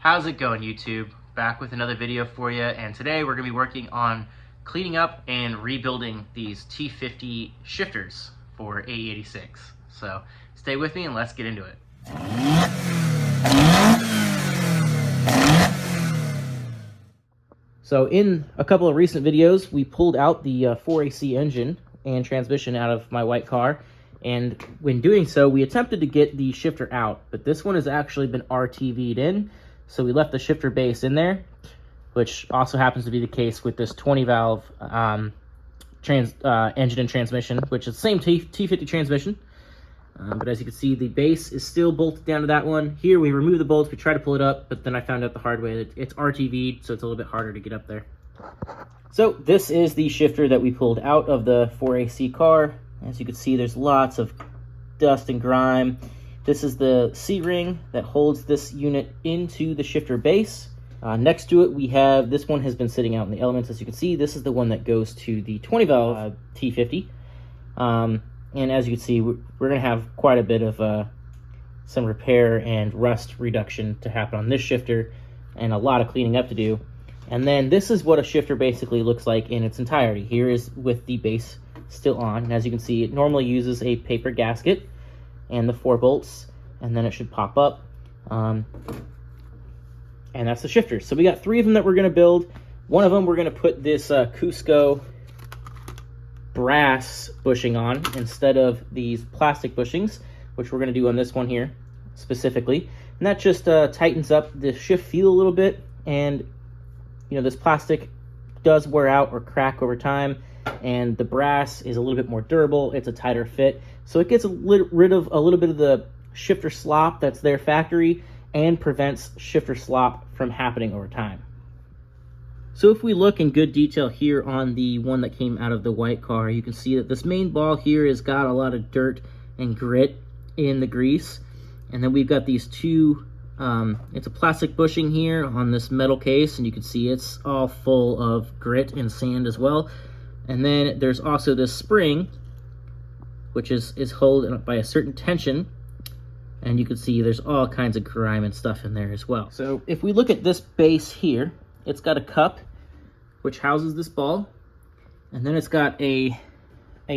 How's it going, YouTube? Back with another video for you, and today we're going to be working on cleaning up and rebuilding these T-50 shifters for AE86. So stay with me and let's get into it. So in a couple of recent videos, we pulled out the 4AC engine and transmission out of my white car, and when doing so, we attempted to get the shifter out, but this one has actually been RTV'd in. So we left the shifter base in there, which also happens to be the case with this 20 valve engine and transmission, which is the same T-50 transmission. But as you can see, the base is still bolted down to that one. Here we remove the bolts, we try to pull it up, but then I found out the hard way that it's RTV'd, so it's a little bit harder to get up there. So this is the shifter that we pulled out of the 4AC car. As you can see, there's lots of dust and grime. This is the C-ring that holds this unit into the shifter base. Next to it, we have, this one has been sitting out in the elements. As you can see, this is the one that goes to the 20 valve T-50. And as you can see, we're going to have quite a bit of some repair and rust reduction to happen on this shifter, and a lot of cleaning up to do. And then this is what a shifter basically looks like in its entirety. Here is with the base still on. And as you can see, it normally uses a paper gasket and the 4 bolts, and then it should pop up. And that's the shifter. So we got 3 of them that we're going to build. One of them we're going to put this Cusco brass bushing on instead of these plastic bushings, which we're going to do on this one here specifically. And that just tightens up the shift feel a little bit. And you know, this plastic does wear out or crack over time, and the brass is a little bit more durable. It's a tighter fit, so it gets rid of a little bit of the shifter slop that's there factory and prevents shifter slop from happening over time. So if we look in good detail here on the one that came out of the white car, you can see that this main ball here has got a lot of dirt and grit in the grease. And then we've got these 2, it's a plastic bushing here on this metal case, and you can see it's all full of grit and sand as well. And then there's also this spring, which is held by a certain tension, and you can see there's all kinds of grime and stuff in there as well. So if we look at this base here, it's got a cup which houses this ball, and then it's got a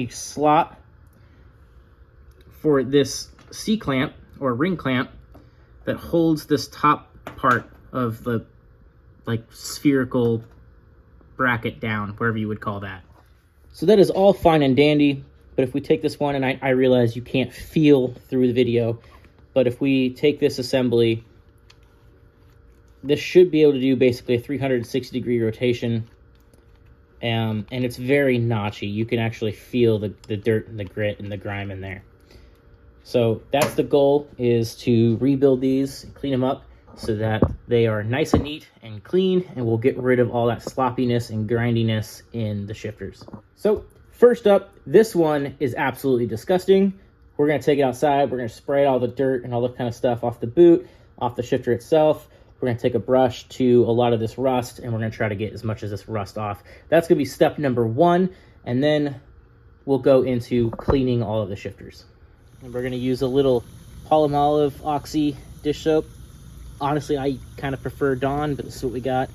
slot for this C-clamp or ring clamp that holds this top part of the spherical bracket down, whatever you would call that. So that is all fine and dandy, but if we take this one, and I realize you can't feel through the video, but if we take this assembly, this should be able to do basically a 360-degree rotation, and it's very notchy. You can actually feel the dirt and the grit and the grime in there. So that's the goal, is to rebuild these and clean them up so that they are nice and neat and clean, and we'll get rid of all that sloppiness and grindiness in the shifters. So first up, this one is absolutely disgusting. We're going to take it outside. We're going to spray all the dirt and all that kind of stuff off the boot, off the shifter itself. We're going to take a brush to a lot of this rust, and we're going to try to get as much of this rust off. That's going to be step number 1, and then we'll go into cleaning all of the shifters. And we're going to use a little Palmolive Oxy dish soap. Honestly, I kind of prefer Dawn, but this is what we got.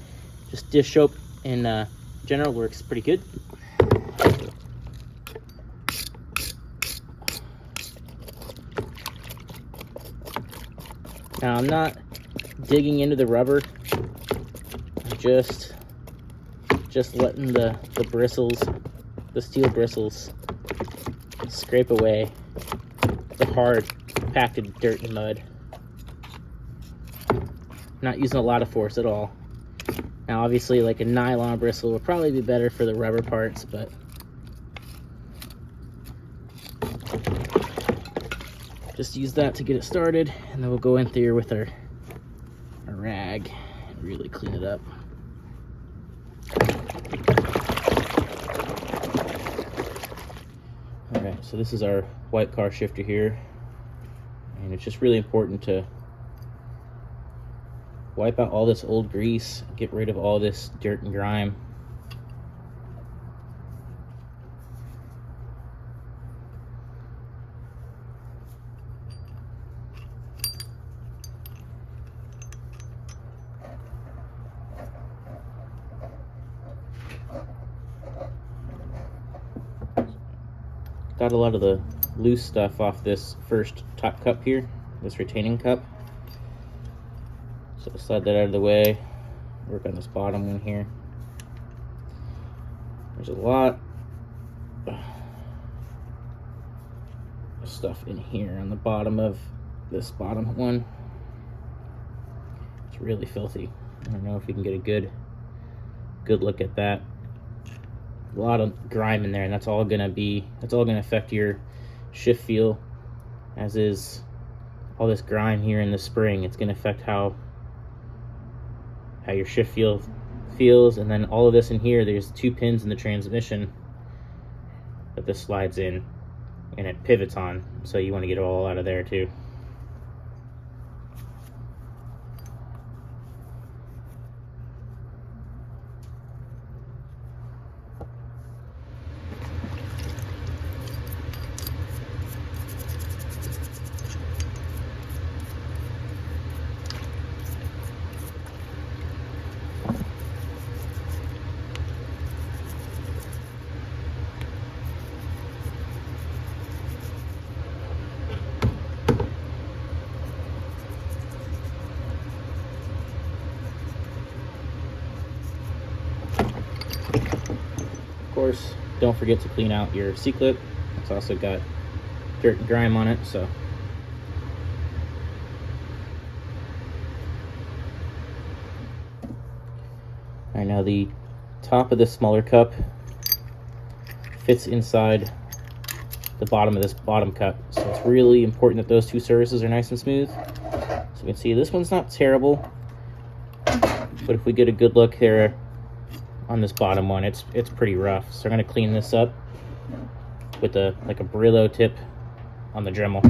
Just dish soap in general works pretty good. Now, I'm not digging into the rubber. I'm just letting the bristles, the steel bristles, scrape away the hard, packed dirt and mud. Not using a lot of force at all. Now, obviously, like a nylon bristle would probably be better for the rubber parts, but just use that to get it started, and then we'll go in there with our rag and really clean it up. All right, so this is our white car shifter here, and it's just really important to wipe out all this old grease, get rid of all this dirt and grime. got a lot of the loose stuff off this first top cup here, this retaining cup. So slide that out of the way, work on this bottom one here. There's a lot of stuff in here on the bottom of this bottom one. It's really filthy. I don't know if you can get a good look at that. A lot of grime in there, and that's all gonna affect your shift feel, as is all this grime here in the spring. It's gonna affect how your shift feels. And then all of this in here, there's 2 pins in the transmission that this slides in and it pivots on, so you want to get it all out of there too. Of course, don't forget to clean out your C-clip. It's also got dirt and grime on it, so alright, now the top of this smaller cup fits inside the bottom of this bottom cup, so it's really important that those 2 surfaces are nice and smooth. So you can see this one's not terrible, but if we get a good look there on this bottom one, it's pretty rough. So I'm going to clean this up with a Brillo tip on the Dremel.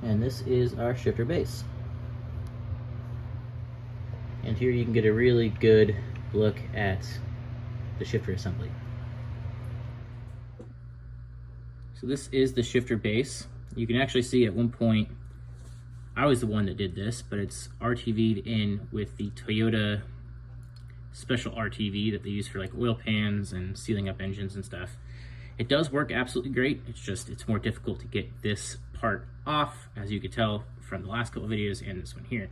And this is our shifter base. And here you can get a really good look at the shifter assembly. So this is the shifter base. You can actually see at one point, I was the one that did this, but it's RTV'd in with the Toyota special RTV that they use for like oil pans and sealing up engines and stuff. It does work absolutely great. It's more difficult to get this part off, as you could tell from the last couple of videos and this one here.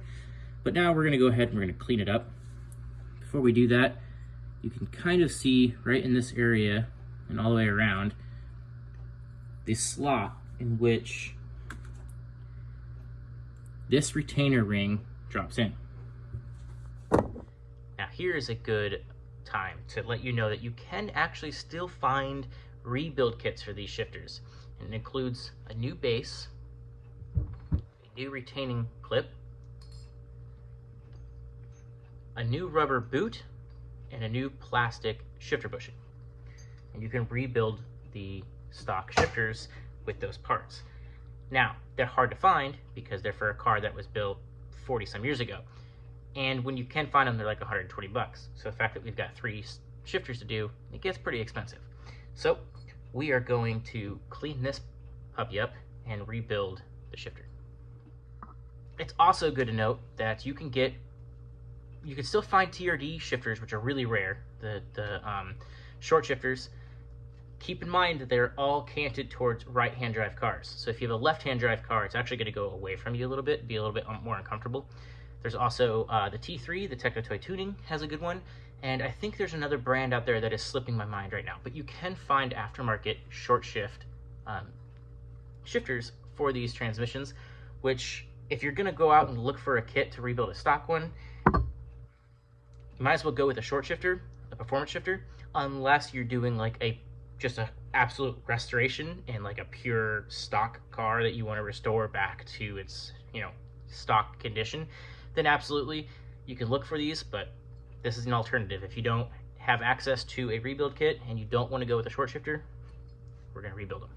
But now we're gonna go ahead and we're gonna clean it up. Before we do that, you can kind of see right in this area and all the way around the slot in which this retainer ring drops in. Now here is a good time to let you know that you can actually still find rebuild kits for these shifters. And it includes a new base, a new retaining clip, a new rubber boot, and a new plastic shifter bushing. And you can rebuild the stock shifters with those parts. Now, they're hard to find because they're for a car that was built 40 some years ago. And when you can find them, they're like 120 bucks. So the fact that we've got 3 shifters to do, it gets pretty expensive. So we are going to clean this puppy up and rebuild the shifter. It's also good to note that you can still find TRD shifters, which are really rare, the short shifters. Keep in mind that they're all canted towards right-hand drive cars. So if you have a left-hand drive car, it's actually going to go away from you a little bit, be a little bit more uncomfortable. There's also the T3, the Techno Toy Tuning has a good one, And I think there's another brand out there that is slipping my mind right now, but you can find aftermarket short shift shifters for these transmissions, which if you're gonna go out and look for a kit to rebuild a stock one, you might as well go with a short shifter, a performance shifter, unless you're doing like just a absolute restoration in like a pure stock car that you want to restore back to its, stock condition. Then absolutely you can look for these, but this is an alternative. If you don't have access to a rebuild kit and you don't want to go with a short shifter, we're going to rebuild them.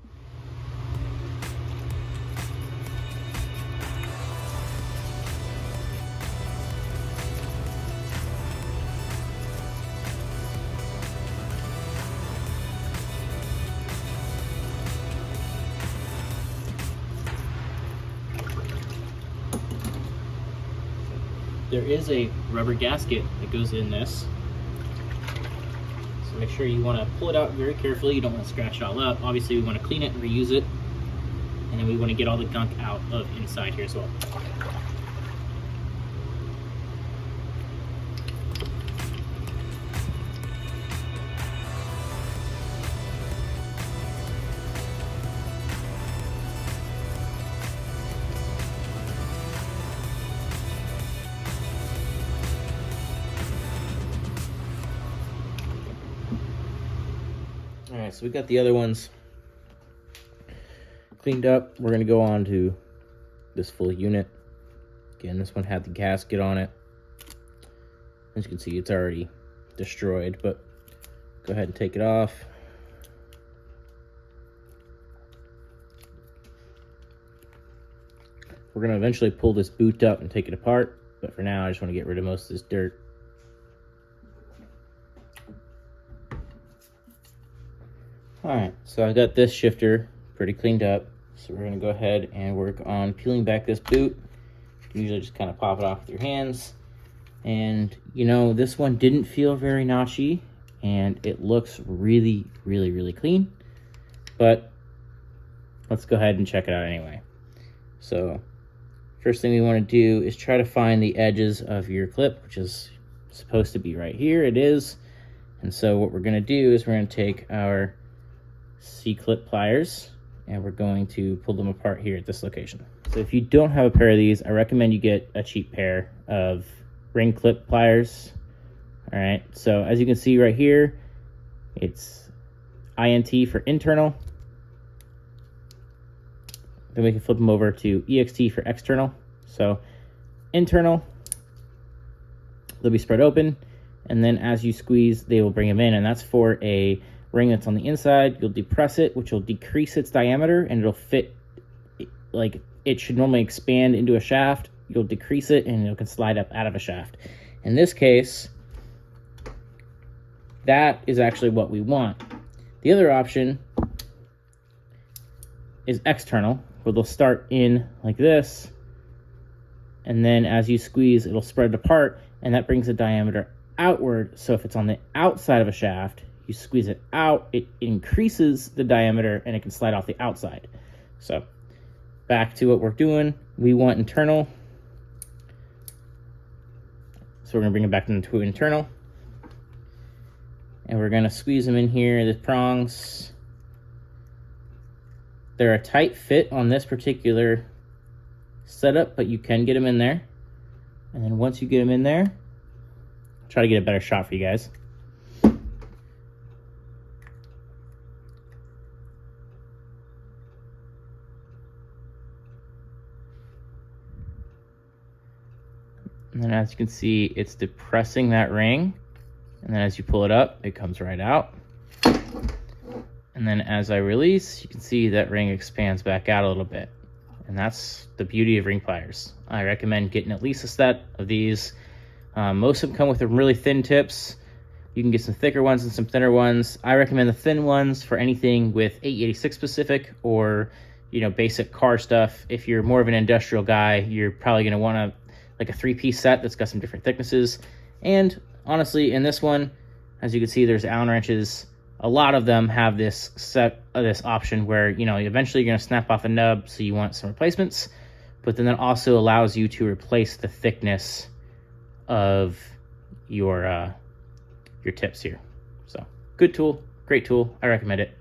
There is a rubber gasket that goes in this, so make sure you want to pull it out very carefully. You don't want to scratch it all up. Obviously we want to clean it and reuse it, and then we want to get all the gunk out of inside here as well. All right, so we got the other ones cleaned up. We're gonna go on to this full unit. Again, this one had the gasket on it. As you can see, it's already destroyed, but go ahead and take it off. We're gonna eventually pull this boot up and take it apart, but for now, I just wanna get rid of most of this dirt. All right, so I got this shifter pretty cleaned up. So we're gonna go ahead and work on peeling back this boot. You usually just kind of pop it off with your hands. And this one didn't feel very notchy, and it looks really, really, really clean. But let's go ahead and check it out anyway. So first thing we wanna do is try to find the edges of your clip, which is supposed to be right here. It is. And so what we're gonna do is we're gonna take our C-clip pliers and we're going to pull them apart here at this location. So if you don't have a pair of these, I recommend you get a cheap pair of ring clip pliers. All right, so as you can see right here, it's INT for internal. Then we can flip them over to EXT for external. So internal, they'll be spread open, and then as you squeeze, they will bring them in, and that's for a ring that's on the inside. You'll depress it, which will decrease its diameter, and it'll fit like it should normally expand into a shaft. You'll decrease it and it can slide up out of a shaft. In this case, that is actually what we want. The other option is external, where they'll start in like this, and then as you squeeze, it'll spread apart, and that brings the diameter outward. So if it's on the outside of a shaft, you squeeze it out, it increases the diameter, and it can slide off the outside. So back to what we're doing, we want internal. So we're gonna bring it back into internal, and we're gonna squeeze them in here, the prongs. They're a tight fit on this particular setup, but you can get them in there. And then once you get them in there, I'll try to get a better shot for you guys. And then as you can see, it's depressing that ring. And then as you pull it up, it comes right out. And then as I release, you can see that ring expands back out a little bit. And that's the beauty of ring pliers. I recommend getting at least a set of these. Most of them come with really thin tips. You can get some thicker ones and some thinner ones. I recommend the thin ones for anything with AE86 specific or basic car stuff. If you're more of an industrial guy, you're probably going to want to like a 3-piece set that's got some different thicknesses. And honestly, in this one, as you can see, there's Allen wrenches. A lot of them have this option where eventually you're going to snap off a nub, so you want some replacements, but then that also allows you to replace the thickness of your your tips here. So good tool, great tool, I recommend it.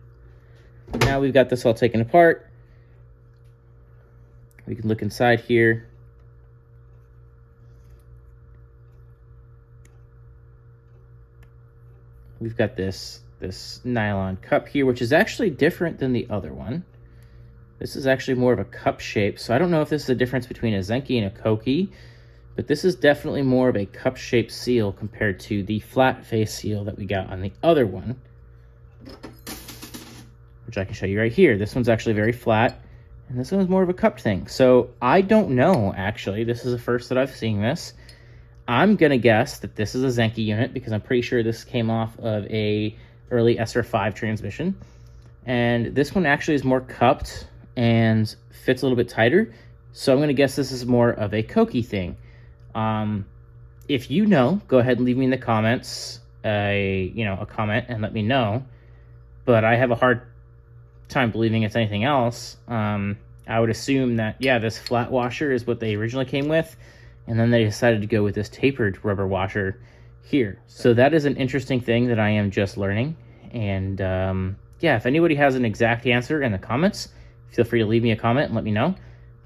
Now we've got this all taken apart. We can look inside here. We've got this nylon cup here, which is actually different than the other one. This is actually more of a cup shape, so I don't know if this is a difference between a Zenki and a Koki, but this is definitely more of a cup shaped seal compared to the flat face seal that we got on the other one, which I can show you right here. This one's actually very flat, and this one's more of a cupped thing. So I don't know, actually. This is the first that I've seen this. I'm gonna guess that this is a Zenki unit because I'm pretty sure this came off of a early SR5 transmission. And this one actually is more cupped and fits a little bit tighter. So I'm gonna guess this is more of a Koki thing. If you know, go ahead and leave me in the comments, a comment and let me know. But I have a hard time believing it's anything else. I would assume that, yeah, this flat washer is what they originally came with. And then they decided to go with this tapered rubber washer here. So that is an interesting thing that I am just learning. And yeah, if anybody has an exact answer in the comments, feel free to leave me a comment and let me know.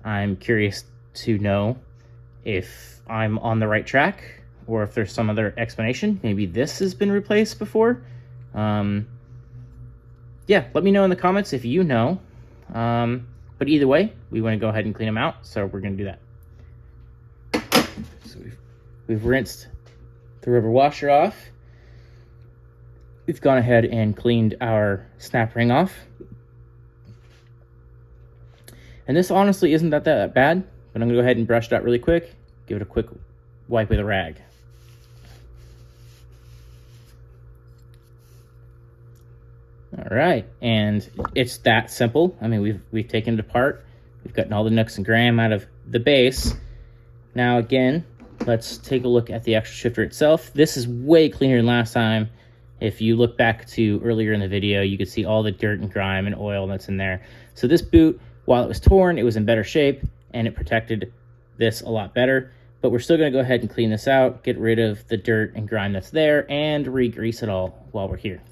I'm curious to know if I'm on the right track or if there's some other explanation. Maybe this has been replaced before. Yeah, let me know in the comments if you know. But either way, we want to go ahead and clean them out. So we're going to do that. So we've rinsed the rubber washer off. We've gone ahead and cleaned our snap ring off. And this honestly isn't that bad, but I'm gonna go ahead and brush it out really quick, give it a quick wipe with a rag. All right, and it's that simple. I mean, we've taken it apart. We've gotten all the nooks and graham out of the base. Now again, let's take a look at the actual shifter itself. This is way cleaner than last time. If you look back to earlier in the video, you could see all the dirt and grime and oil that's in there. So this boot, while it was torn, it was in better shape and it protected this a lot better. But we're still gonna go ahead and clean this out, get rid of the dirt and grime that's there, and re-grease it all while we're here.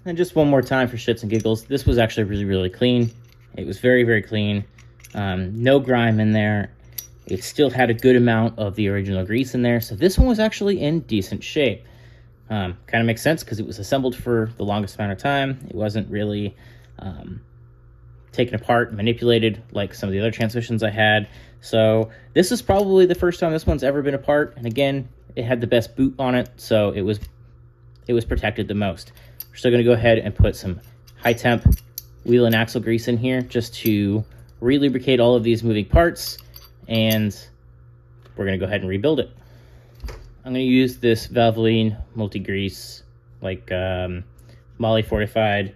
And just one more time for shits and giggles, this was actually really, really clean. It was very, very clean. No grime in there. It still had a good amount of the original grease in there. So this one was actually in decent shape. Kind of makes sense because it was assembled for the longest amount of time. It wasn't really taken apart and manipulated like some of the other transmissions I had. So this is probably the first time this one's ever been apart. And again, it had the best boot on it, so it was protected the most. We're still gonna go ahead and put some high temp wheel and axle grease in here just to re-lubricate all of these moving parts, and we're gonna go ahead and rebuild it. I'm gonna use this Valvoline multi-grease, like Moly fortified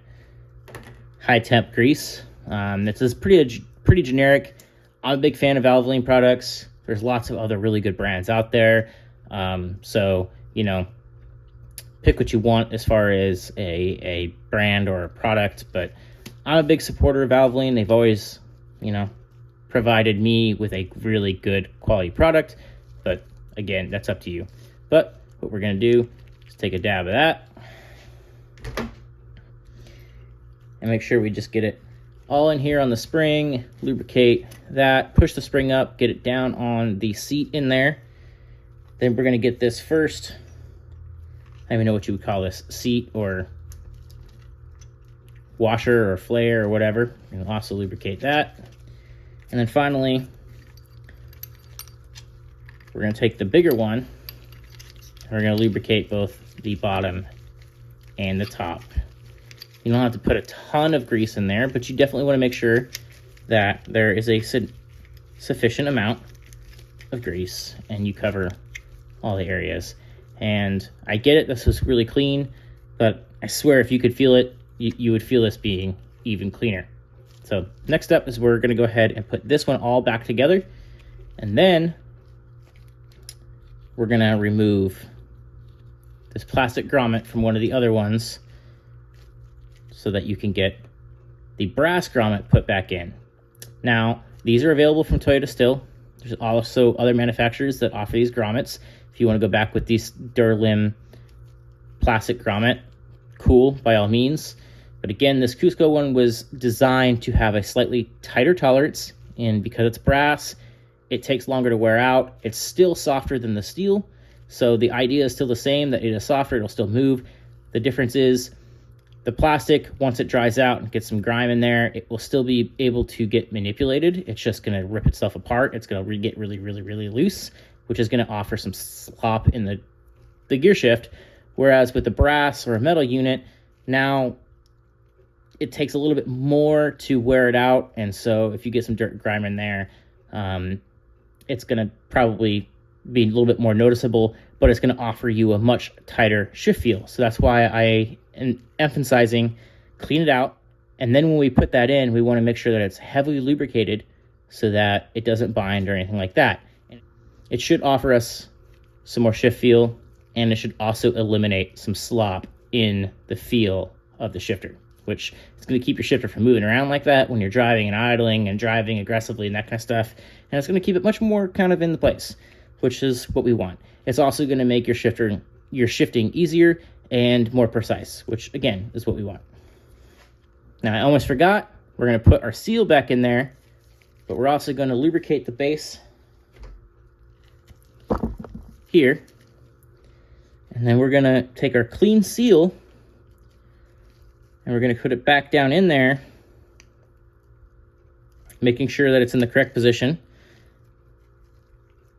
high temp grease. This is pretty generic. I'm a big fan of Valvoline products. There's lots of other really good brands out there. So, you know, pick what you want as far as a brand or a product, but I'm a big supporter of Valvoline. They've always, you know, provided me with a really good quality product, but again, that's up to you. But what we're gonna do is take a dab of that and make sure we just get it all in here on the spring, lubricate that, push the spring up, get it down on the seat in there. Then we're gonna get this first, I don't even know what you would call this, seat or washer or flare or whatever. And also lubricate that. And then finally, we're gonna take the bigger one and we're gonna lubricate both the bottom and the top. You don't have to put a ton of grease in there, but you definitely wanna make sure that there is a sufficient amount of grease and you cover all the areas. And I get it, this was really clean, but I swear if you could feel it, you would feel this being even cleaner. So next up is we're gonna go ahead and put this one all back together, and then we're gonna remove this plastic grommet from one of the other ones so that you can get the brass grommet put back in. Now, these are available from Toyota still. There's also other manufacturers that offer these grommets. If you want to go back with these Durlim plastic grommet, cool, by all means. But again, this Cusco one was designed to have a slightly tighter tolerance, and because it's brass, it takes longer to wear out. It's still softer than the steel, so the idea is still the same, that it is softer, it'll still move. The difference is the plastic, once it dries out and gets some grime in there, it will still be able to get manipulated. It's just going to rip itself apart. It's going to get really, really, really loose, which is going to offer some slop in the gear shift. Whereas with the brass or a metal unit, now it takes a little bit more to wear it out. And so if you get some dirt and grime in there, it's going to probably be a little bit more noticeable, but it's going to offer you a much tighter shift feel. So that's why I am emphasizing clean it out. And then when we put that in, we want to make sure that it's heavily lubricated so that it doesn't bind or anything like that. It should offer us some more shift feel, and it should also eliminate some slop in the feel of the shifter, which is going to keep your shifter from moving around like that when you're driving and idling and driving aggressively and that kind of stuff. And it's going to keep it much more kind of in the place, which is what we want. It's also going to make your shifting easier and more precise, which again is what we want. Now I almost forgot, we're going to put our seal back in there, but we're also going to lubricate the base here. And then we're going to take our clean seal and we're going to put it back down in there, making sure that it's in the correct position.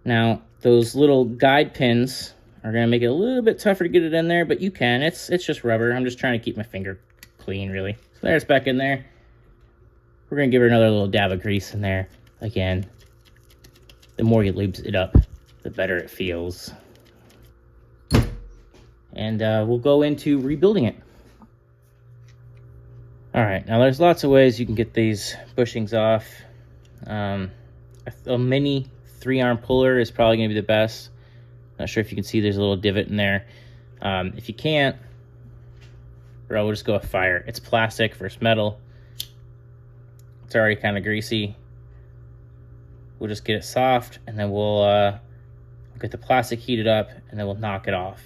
Now, those little guide pins are going to make it a little bit tougher to get it in there, but you can. It's just rubber. I'm just trying to keep my finger clean, really. So there's back in there. We're going to give it another little dab of grease in there. Again, the more you lube it up, the better it feels. And we'll go into rebuilding it. All right, now there's lots of ways you can get these bushings off. A mini 3-arm puller is probably going to be the best. Not sure if you can see there's a little divot in there. If you can't, bro, we'll just go with fire. It's plastic versus metal. It's already kind of greasy. We'll just get it soft, and then we'll get the plastic heated up, and then we'll knock it off.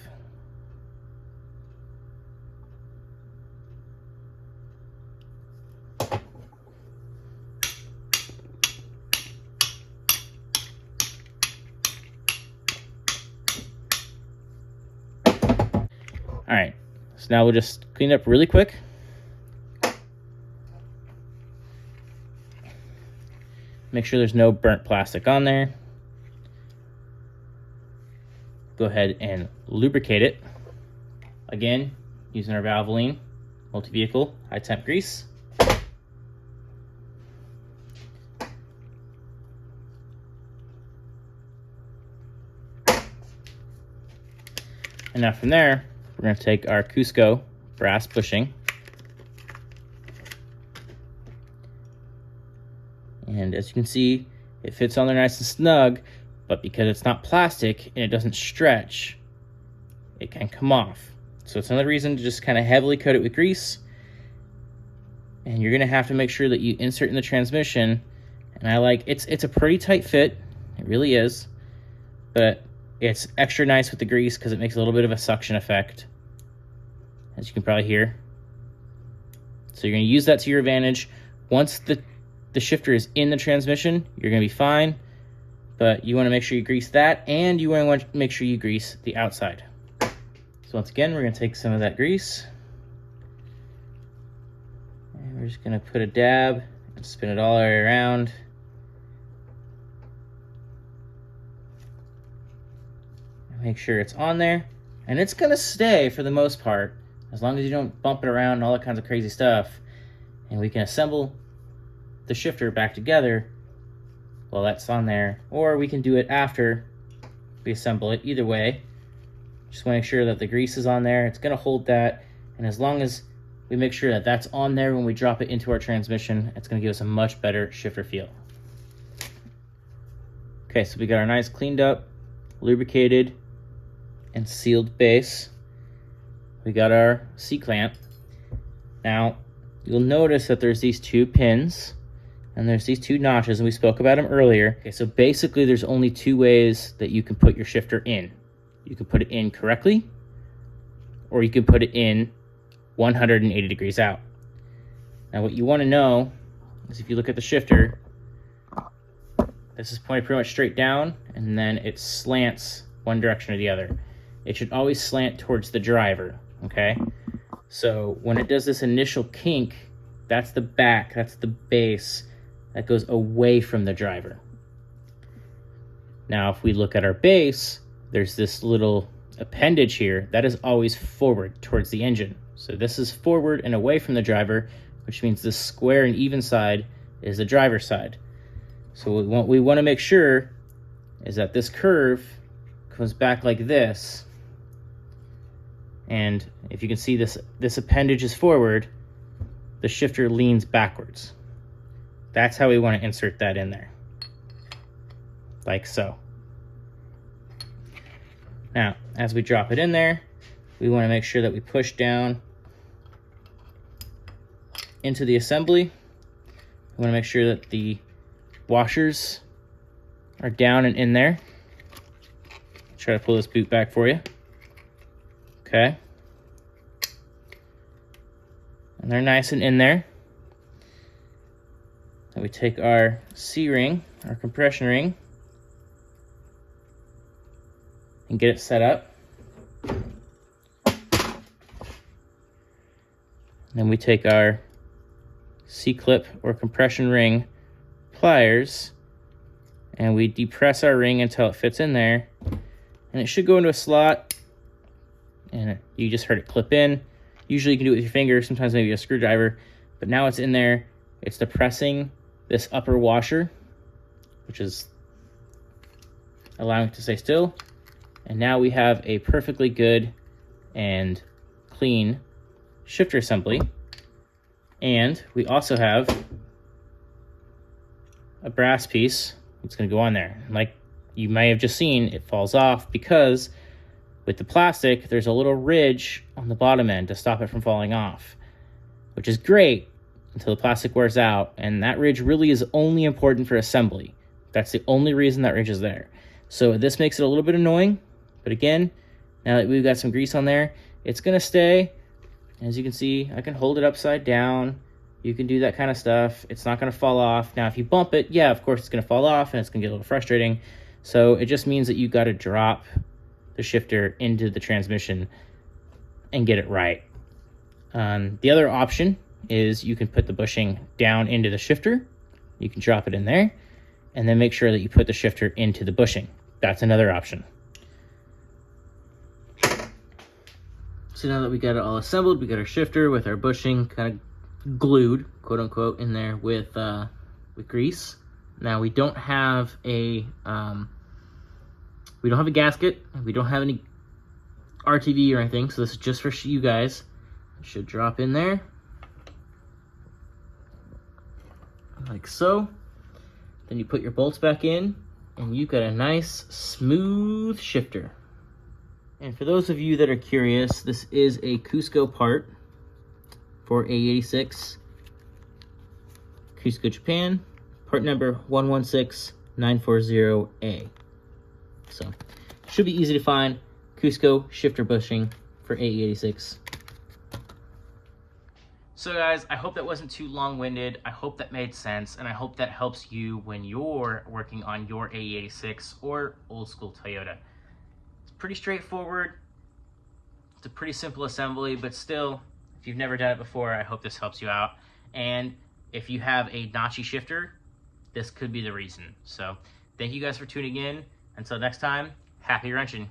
All right, so now we'll just clean it up really quick. Make sure there's no burnt plastic on there. Go ahead and lubricate it. Again, using our Valvoline multi-vehicle high temp grease. And now from there, we're going to take our Cusco brass bushing, and as you can see, it fits on there nice and snug, but because it's not plastic and it doesn't stretch, it can come off. So it's another reason to just kind of heavily coat it with grease. And you're going to have to make sure that you insert in the transmission. And I like, it's a pretty tight fit, it really is, but it's extra nice with the grease because it makes a little bit of a suction effect, as you can probably hear. So you're going to use that to your advantage. Once the shifter is in the transmission, you're going to be fine, but you want to make sure you grease that, and you want to make sure you grease the outside. So once again, we're going to take some of that grease, and we're just going to put a dab and spin it all the way around. Make sure it's on there, and it's going to stay for the most part, as long as you don't bump it around and all that kinds of crazy stuff. And we can assemble the shifter back together while that's on there, or we can do it after we assemble it. Either way, just want to make sure that the grease is on there. It's going to hold that, and as long as we make sure that that's on there when we drop it into our transmission, it's going to give us a much better shifter feel. Okay, so we got our nice cleaned up, lubricated, and sealed base. We got our C-clamp. Now, you'll notice that there's these two pins, and there's these two notches, and we spoke about them earlier. Okay, so basically there's only two ways that you can put your shifter in. You can put it in correctly, or you can put it in 180 degrees out. Now what you want to know is, if you look at the shifter, this is pointed pretty much straight down, and then it slants one direction or the other. It should always slant towards the driver, okay? So when it does this initial kink, that's the back, that's the base that goes away from the driver. Now, if we look at our base, there's this little appendage here that is always forward towards the engine. So this is forward and away from the driver, which means this square and even side is the driver's side. So what we want to make sure is that this curve comes back like this. And if you can see, this appendage is forward, the shifter leans backwards. That's how we want to insert that in there. Like so. Now, as we drop it in there, we want to make sure that we push down into the assembly. We want to make sure that the washers are down and in there. Try to pull this boot back for you. Okay. And they're nice and in there. Then we take our C-ring, our compression ring, and get it set up. Then we take our C-clip or compression ring pliers, and we depress our ring until it fits in there, and it should go into a slot, and you just heard it clip in. Usually you can do it with your finger, sometimes maybe a screwdriver, but now it's in there. It's depressing this upper washer, which is allowing it to stay still, and now we have a perfectly good and clean shifter assembly. And we also have a brass piece that's going to go on there. Like you may have just seen, it falls off because with the plastic, there's a little ridge on the bottom end to stop it from falling off, which is great until the plastic wears out. And that ridge really is only important for assembly. That's the only reason that ridge is there. So this makes it a little bit annoying. But again, now that we've got some grease on there, it's going to stay. As you can see, I can hold it upside down. You can do that kind of stuff. It's not going to fall off. Now, if you bump it, yeah, of course it's going to fall off and it's going to get a little frustrating. So it just means that you got to drop the shifter into the transmission and get it right. The other option is you can put the bushing down into the shifter. You can drop it in there and then make sure that you put the shifter into the bushing. That's another option. So now that we got it all assembled, we got our shifter with our bushing kind of glued, quote unquote, in there with grease. Now we don't have a gasket. We don't have any RTV or anything, so this is just for you guys. It should drop in there like so. Then you put your bolts back in, and you've got a nice smooth shifter. And for those of you that are curious, this is a Cusco part for AE86, Cusco, Japan, part number 116940A. So, should be easy to find. Cusco shifter bushing for AE86. So guys, I hope that wasn't too long-winded. I hope that made sense, and I hope that helps you when you're working on your AE86 or old school Toyota. Pretty straightforward. It's a pretty simple assembly, but still, if you've never done it before, I hope this helps you out. And if you have a notchy shifter, this could be the reason. So thank you guys for tuning in. Until next time, happy wrenching.